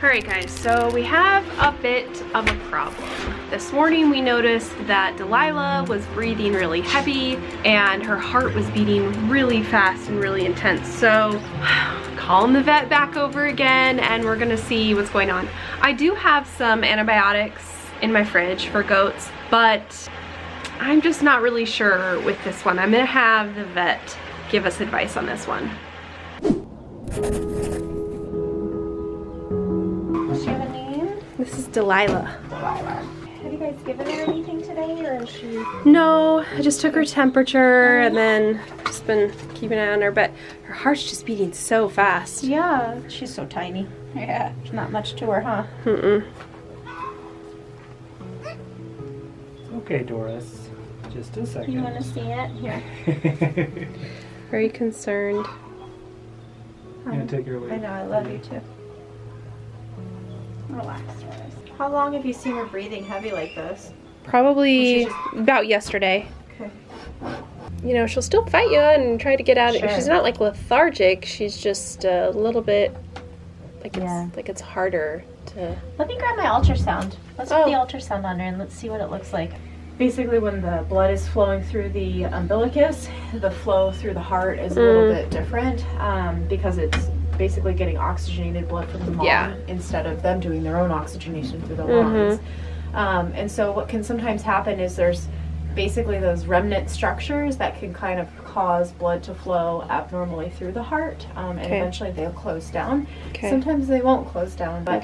Alright guys, so we have a bit of a problem. This morning we noticed that Delilah was breathing really heavy and her heart was beating really fast and really intense. So calling the vet back over again and we're gonna see what's going on. I do have some antibiotics in my fridge for goats, but I'm just not really sure with this one. I'm gonna have the vet give us advice on this one. Does she have a name? This is Delilah. Delilah. Have you guys given her anything today, or is she? No, I just took her temperature and then just been keeping an eye on her, but her heart's just beating so fast. Yeah, she's so tiny. Yeah, there's not much to her, huh? Mm-mm. Okay, Doris. Just a second. You want to see it? Here. Very concerned. I'm gonna take her away. I know, I love you too. Relax, Doris. How long have you seen her breathing heavy like this? Probably about yesterday. Okay. You know, she'll still fight you and try to get out. Sure. She's not like lethargic. She's just a little bit like Yeah. it's harder to. Let me grab my ultrasound. Let's put Oh. the ultrasound on her and let's see what it looks like. Basically, when the blood is flowing through the umbilicus, the flow through the heart is a little bit different because it's basically getting oxygenated blood from the mom instead of them doing their own oxygenation through the lungs. And so what can sometimes happen is there's basically those remnant structures that can kind of cause blood to flow abnormally through the heart, and eventually they'll close down. Sometimes they won't close down, but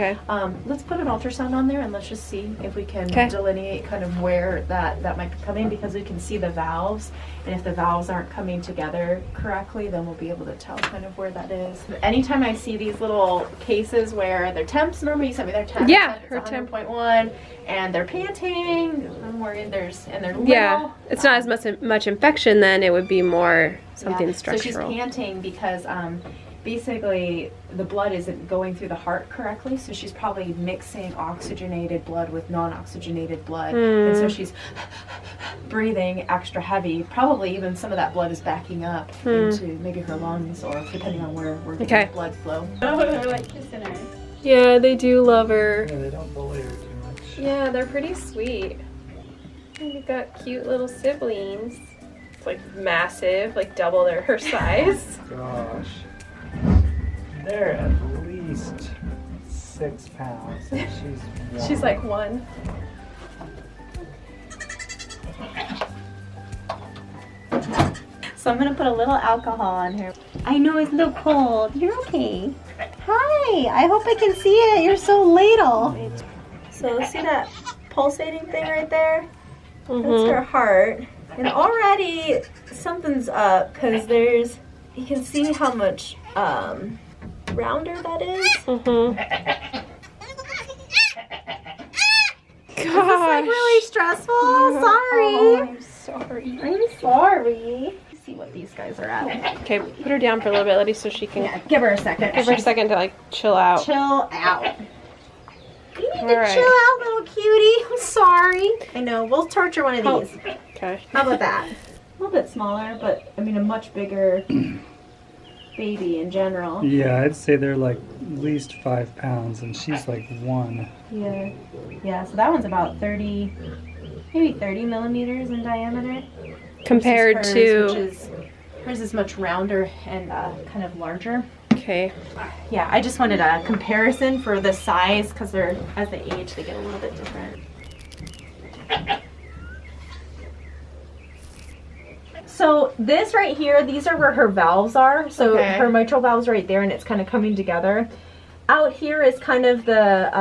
let's put an ultrasound on there and let's just see if we can delineate kind of where that might be coming, because we can see the valves, and if the valves aren't coming together correctly, then we'll be able to tell kind of where that is. Anytime I see these little cases where their temps, normally you sent me their temps, her temp 100.1, and they're panting, I'm worried they're little. Yeah, it's not as much infection, then it would be more something structural. So she's panting because basically the blood isn't going through the heart correctly, so she's probably mixing oxygenated blood with non-oxygenated blood, and so she's breathing extra heavy. Probably even some of that blood is backing up into maybe her lungs, or depending on where the blood flow. Oh, I like kissing her. Yeah, they do love her. Yeah, they don't bully her too much. Yeah, they're pretty sweet. We've got cute little siblings. It's like massive, like double her size. Gosh. They're at least 6 pounds. And she's 1. She's like 1. So I'm gonna put a little alcohol on her. I know it's a little cold. You're okay. Hi, I hope I can see it. You're so little. So see that pulsating thing right there? That's her heart. And already something's up, because you can see how much rounder that is. Gosh. This is like really stressful. Sorry. Oh, I'm sorry. I'm sorry. Let's see what these guys are at. Okay, put her down for a little bit, Letty, so she can Give her a second. give her a second to like chill out. Chill out. You need All to right. chill out, little cutie. I'm sorry. I know. We'll torture one of these. Okay. How about that? A little bit smaller, but I mean a much bigger baby in general. Yeah, I'd say they're like at least 5 pounds, and she's like 1. Yeah. Yeah, so that one's about 30, maybe 30 millimeters in diameter. Compared Versus to. hers is much rounder and kind of larger. Okay. Yeah, I just wanted a comparison for the size, because as they age, they get a little bit different. So this right here, these are where her valves are. So her mitral valve's right there, and it's kind of coming together. Out here is kind of the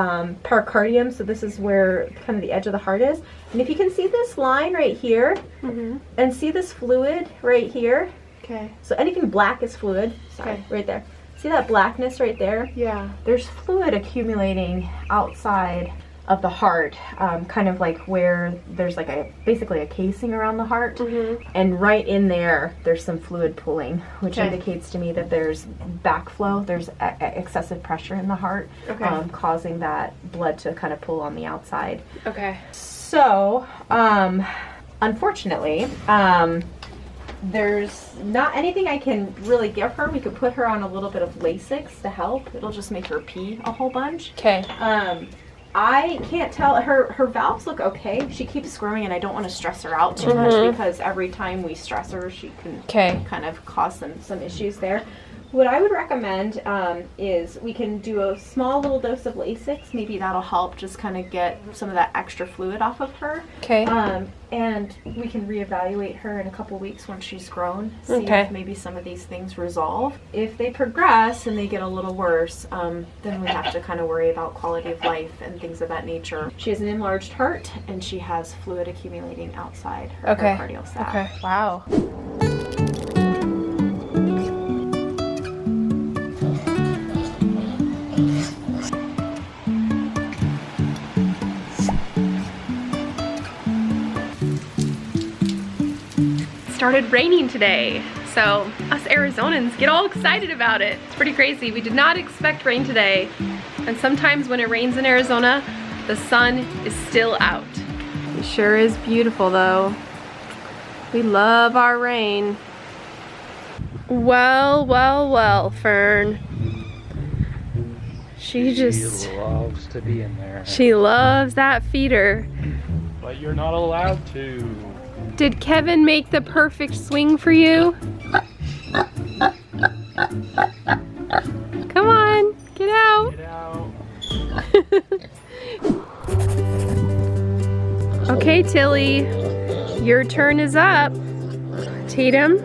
pericardium, so this is where kind of the edge of the heart is. And if you can see this line right here, and see this fluid right here. Okay. So anything black is fluid. Sorry, right there. See that blackness right there? Yeah. There's fluid accumulating outside of the heart, kind of like where there's like basically a casing around the heart, and right in there there's some fluid pooling, which indicates to me that there's backflow, there's excessive pressure in the heart, causing that blood to kind of pool on the outside. Okay. So unfortunately There's not anything I can really give her. We could put her on a little bit of Lasix to help. It'll just make her pee a whole bunch. Okay. I can't tell. Her valves look okay. She keeps screaming, and I don't want to stress her out too much because every time we stress her, she can kind of cause some issues there. What I would recommend is we can do a small little dose of Lasix. Maybe that'll help just kind of get some of that extra fluid off of her. Okay. And we can reevaluate her in a couple weeks once she's grown. See if maybe some of these things resolve. If they progress and they get a little worse, then we have to kind of worry about quality of life and things of that nature. She has an enlarged heart and she has fluid accumulating outside her pericardial sac. Okay. Wow. Started raining today, so us Arizonans get all excited about it. It's pretty crazy. We did not expect rain today, and sometimes when it rains in Arizona, the sun is still out. It sure is beautiful though. We love our rain. Well, well, well, Fern. She loves to be in there. She loves that feeder. But you're not allowed to. Did Kevin make the perfect swing for you? Come on, get out. Get out. Okay, Tilly, your turn is up. Tatum,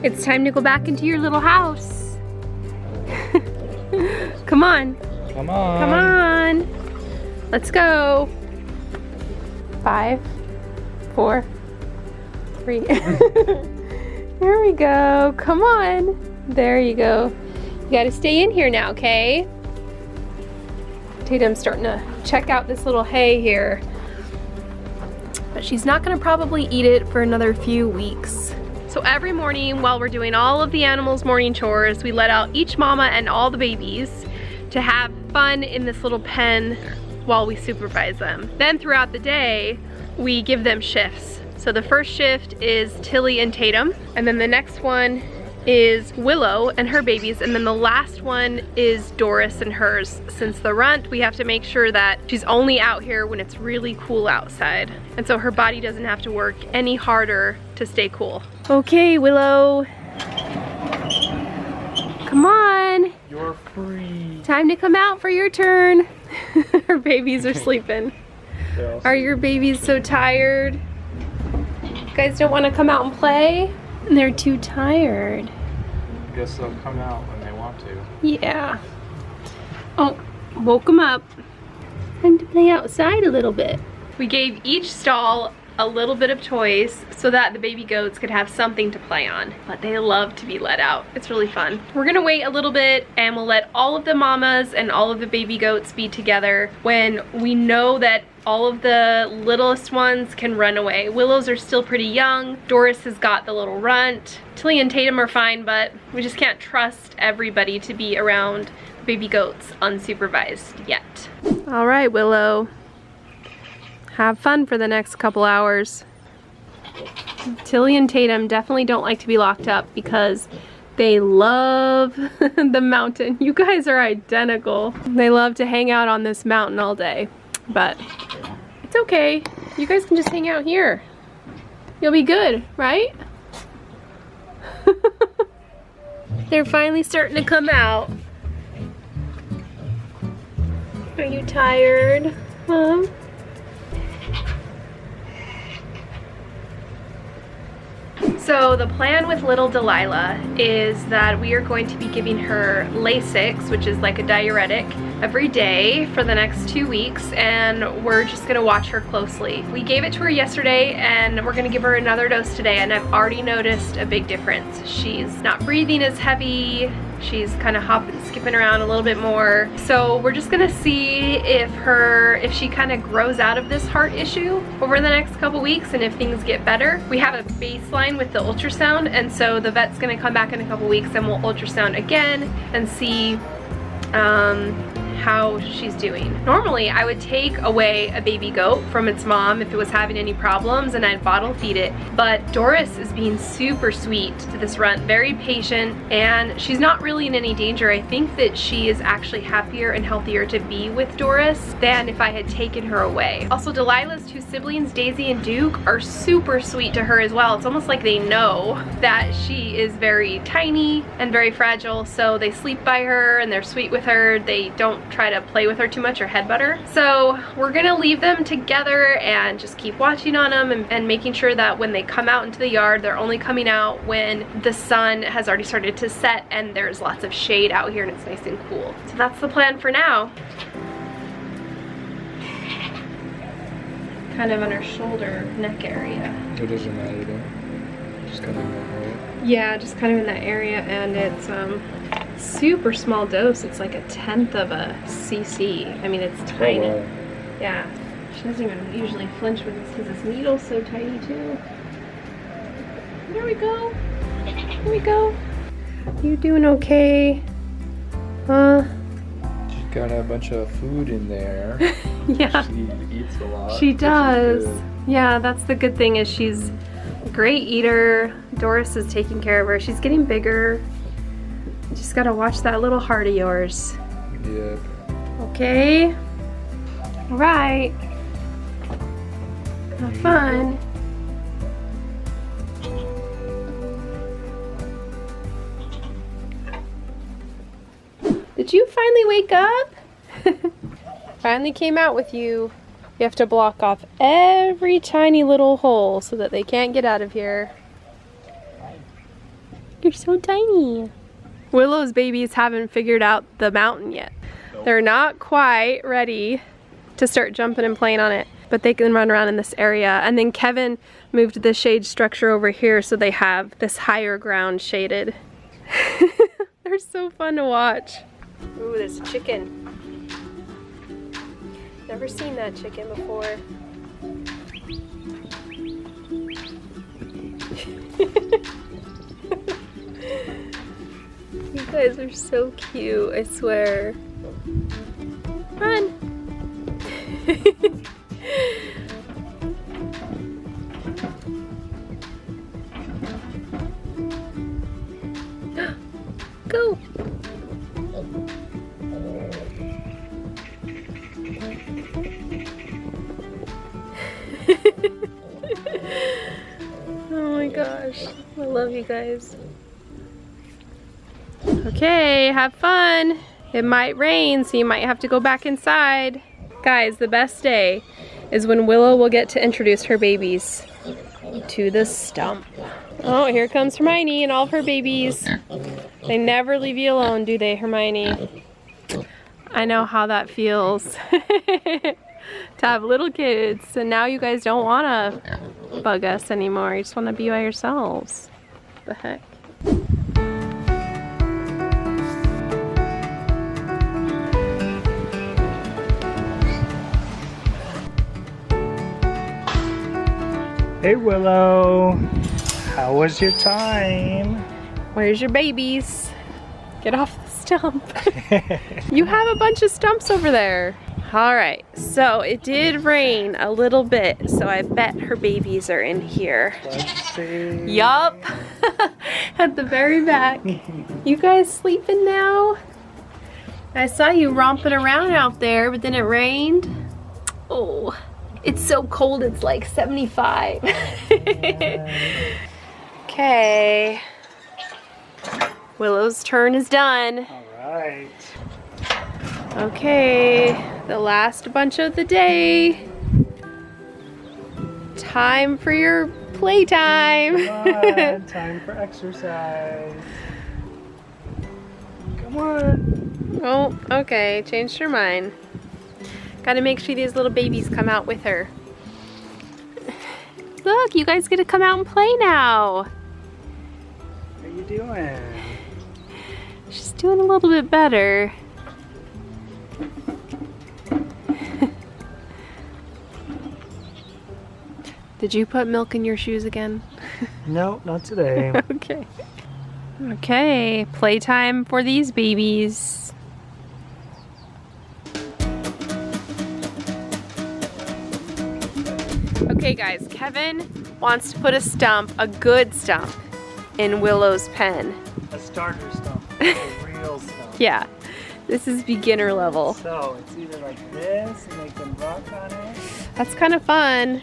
it's time to go back into your little house. Come on. Come on. Come on. Let's go. 5, 4, 3. There we go. Come on. There you go. You gotta stay in here now, okay? Tatum's starting to check out this little hay here. But she's not gonna probably eat it for another few weeks. So every morning while we're doing all of the animals' morning chores, we let out each mama and all the babies to have fun in this little pen while we supervise them. Then throughout the day, we give them shifts. So the first shift is Tilly and Tatum, and then the next one is Willow and her babies, and then the last one is Doris and hers. Since the runt, we have to make sure that she's only out here when it's really cool outside, and so her body doesn't have to work any harder to stay cool. Okay, Willow. Come on. You're free. Time to come out for your turn. Her babies are sleeping. Are your babies so tired? You guys don't want to come out and play? They're too tired. I guess they'll come out when they want to. Yeah. Oh, woke them up. Time to play outside a little bit. We gave each stall a little bit of toys so that the baby goats could have something to play on, but they love to be let out. It's really fun. We're gonna wait a little bit and we'll let all of the mamas and all of the baby goats be together when we know that all of the littlest ones can run away. Willows are still pretty young. Doris has got the little runt. Tilly and Tatum are fine, but we just can't trust everybody to be around baby goats unsupervised yet. All right, Willow. Have fun for the next couple hours. Tilly and Tatum definitely don't like to be locked up because they love the mountain. You guys are identical. They love to hang out on this mountain all day, but it's okay. You guys can just hang out here. You'll be good, right? They're finally starting to come out. Are you tired? Huh? So the plan with little Delilah is that we are going to be giving her Lasix, which is like a diuretic, every day for the next 2 weeks, and we're just gonna watch her closely. We gave it to her yesterday and we're gonna give her another dose today, and I've already noticed a big difference. She's not breathing as heavy. She's kind of hopping, skipping around a little bit more. So we're just gonna see if she kind of grows out of this heart issue over the next couple weeks, and if things get better. We have a baseline with the ultrasound, and so the vet's gonna come back in a couple weeks and we'll ultrasound again and see how she's doing. Normally, I would take away a baby goat from its mom if it was having any problems and I'd bottle feed it. But Doris is being super sweet to this runt, very patient, and she's not really in any danger. I think that she is actually happier and healthier to be with Doris than if I had taken her away. Also, Delilah's two siblings, Daisy and Duke, are super sweet to her as well. It's almost like they know that she is very tiny and very fragile, so they sleep by her and they're sweet with her. They don't try to play with her too much or headbutt her. So we're gonna leave them together and just keep watching on them and making sure that when they come out into the yard, they're only coming out when the sun has already started to set and there's lots of shade out here and it's nice and cool. So that's the plan for now. Kind of on her shoulder, neck area. It doesn't matter though. Just kind of in that area. Yeah, just kind of in that area, and it's super small dose. It's like 1/10 of a cc. I mean, it's tiny. Oh, wow. Yeah, she doesn't even usually flinch with this because this needle's so tiny too. There we go. There we go. You doing okay? She's got a bunch of food in there. Yeah. She eats a lot. She which is does. good. Yeah, that's the good thing is she's a great eater. Doris is taking care of her. She's getting bigger. Just gotta watch that little heart of yours. Yep. Okay. All right. Have fun. Did you finally wake up? Finally came out with you. You have to block off every tiny little hole so that they can't get out of here. You're so tiny. Willow's babies haven't figured out the mountain yet. They're not quite ready to start jumping and playing on it, but they can run around in this area. And then Kevin moved the shade structure over here so they have this higher ground shaded. They're so fun to watch. Ooh, there's a chicken. Never seen that chicken before. You guys are so cute, I swear. Run! Go! Oh my gosh, I love you guys. Okay, have fun. It might rain, so you might have to go back inside. Guys, the best day is when Willow will get to introduce her babies to the stump. Oh, here comes Hermione and all of her babies. They never leave you alone, do they, Hermione? I know how that feels to have little kids, and now you guys don't want to bug us anymore. You just want to be by yourselves. What the heck? Hey Willow, how was your time? Where's your babies? Get off the stump. You have a bunch of stumps over there. All right, so it did rain a little bit, so I bet her babies are in here. Let's see. Yup, at the very back. You guys sleeping now? I saw you romping around out there, but then it rained. Oh, it's so cold, it's like 75. Okay. Willow's turn is done. All right. Okay, the last bunch of the day. Time for your playtime. Come on, time for exercise. Come on. Oh, okay, changed her mind. Gotta make sure these little babies come out with her. Look, you guys get to come out and play now. What are you doing? She's doing a little bit better. Did you put milk in your shoes again? No, not today. Okay. Okay, playtime for these babies. Okay guys, Kevin wants to put a stump, a good stump, in Willow's pen. A starter stump. A real stump. Yeah, this is beginner level. So it's either like this and they can rock on it. That's kind of fun,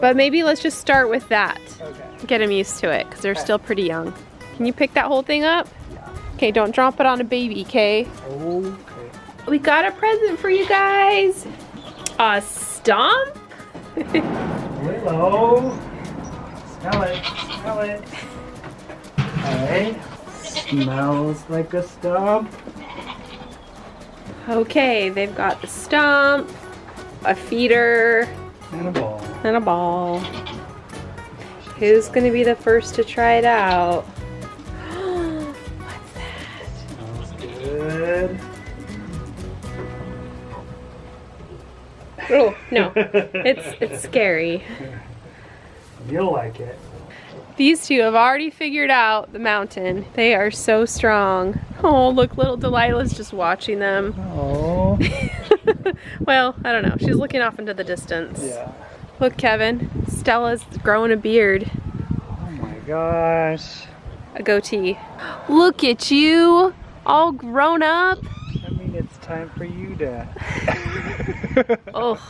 but maybe let's just start with that. Okay. Get them used to it, because they're still pretty young. Can you pick that whole thing up? Yeah. Okay, don't drop it on a baby, okay? Okay. We got a present for you guys. A stump? Willow. Smell it. Smell it. Okay. Smells like a stump. Okay, they've got the stump, a feeder, And a ball. and a ball. Who's gonna be the first to try it out? What's that? Smells good. Oh, no. It's scary. You'll like it. These two have already figured out the mountain. They are so strong. Oh, look, little Delilah's just watching them. Oh. Well, I don't know. She's looking off into the distance. Yeah. Look, Kevin. Stella's growing a beard. Oh my gosh. A goatee. Look at you, all grown up. I mean, it's time for you to. Oh,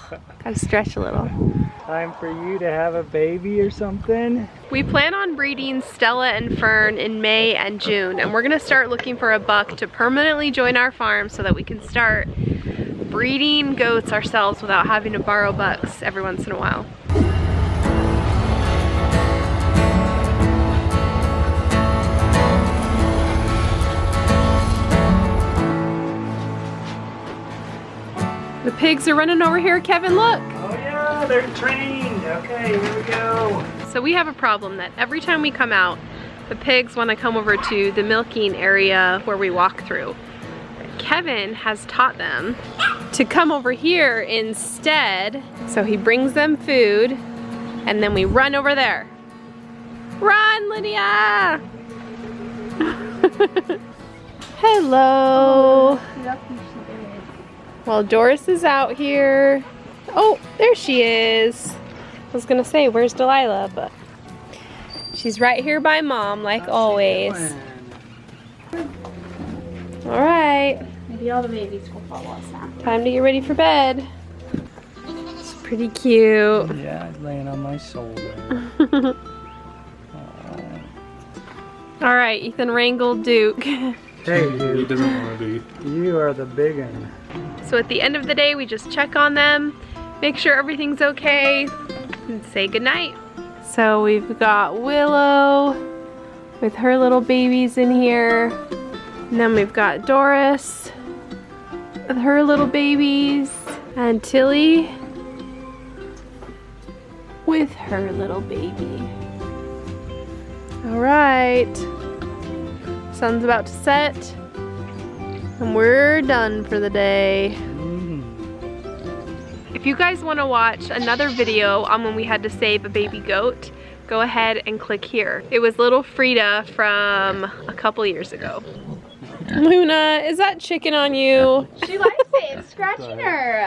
gotta stretch a little. Time for you to have a baby or something. We plan on breeding Stella and Fern in May and June, and we're gonna start looking for a buck to permanently join our farm so that we can start breeding goats ourselves without having to borrow bucks every once in a while. The pigs are running over here, Kevin, look! Oh yeah, they're trained. Okay, here we go. So we have a problem that every time we come out, the pigs want to come over to the milking area where we walk through. Kevin has taught them to come over here instead. So he brings them food and then we run over there. Run, Lydia! Hello. Well, Doris is out here. Oh, there she is. I was gonna say, where's Delilah? But she's right here by Mom, like always. All right. Maybe all the babies will follow us now. Time to get ready for bed. It's pretty cute. Yeah, it's laying on my shoulder. All right, Ethan wrangled Duke. Hey, He dude. doesn't want to be. You are the big one. So at the end of the day, we just check on them, make sure everything's okay, and say goodnight. So we've got Willow with her little babies in here. And then we've got Doris with her little babies. And Tilly with her little baby. All right. Sun's about to set. And we're done for the day. If you guys want to watch another video on when we had to save a baby goat, go ahead and click here. It was little Frida from a couple years ago. Luna, is that chicken on you? She likes it. It's scratching her.